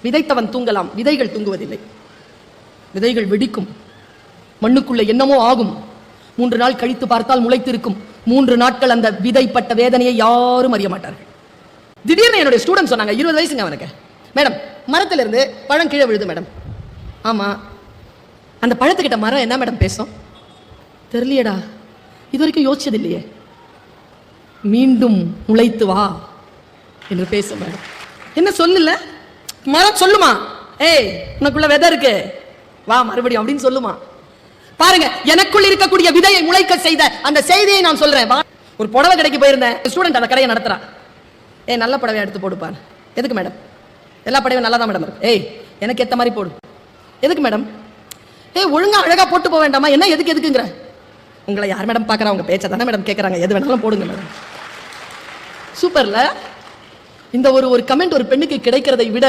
விதைத்தவன் தூங்கலாம், விதைகள் தூங்குவதில்லை. விதைகள் வெடிக்கும், மண்ணுக்குள்ள என்னமோ ஆகும். 3 நாள் கழித்து பார்த்தால் முளைத்திருக்கும். 3 நாட்கள் அந்த விதைப்பட்ட வேதனையை யாரும் அறிய மாட்டார்கள். திடீர்னு என்னுடைய ஸ்டூடெண்ட் சொன்னாங்க, 20 வயசுங்க அவனுக்கு, மேடம் மரத்துல இருந்து பழம் கீழே விழுது மேடம். ஆமா, அந்த பழத்துக்கிட்ட மரம் என்ன மேடம் பேசும்? தெரியலையடா, இது வரைக்கும் யோசிச்சது இல்லையே. மீண்டும் முளைத்து வா என்று பேசும் மேடம். என்ன சொல்லல, மரம் சொல்லுமா, ஏய் உனக்குள்ள விதை இருக்கு, வா மறுபடியும் அப்படின்னு சொல்லுமா. பாருங்க, எனக்குள் இருக்கக்கூடிய விதையை முளைக்க செய்த அந்த செய்தியை நான் சொல்றேன். ஒரு புடவை கடைக்கு போயிருந்தேன், ஸ்டூடெண்ட் அந்த கடையை நடத்துறா. ஏய் நல்ல புடவை எடுத்து போடுப்பார். எதுக்கு மேடம்? எல்லா புடவையும் நல்லா தான் மேடம் இருக்கு. ஏய் எனக்கு ஏத்த மாதிரி போடு. எதுக்கு மேடம்? ஏய் ஒழுங்கா அழகா போட்டு போக வேண்டாமா? என்ன எதுக்கு எதுக்குங்கிற? உங்களை யார் மேடம் பாக்குறா? உங்க பேச்சை தானே மேடம் கேட்கறாங்க, எது வேணாலும் போடுங்க மேடம். சூப்பர்ல. இந்த ஒரு கமெண்ட் ஒரு பெண்ணுக்கு கிடைக்கிறதை விட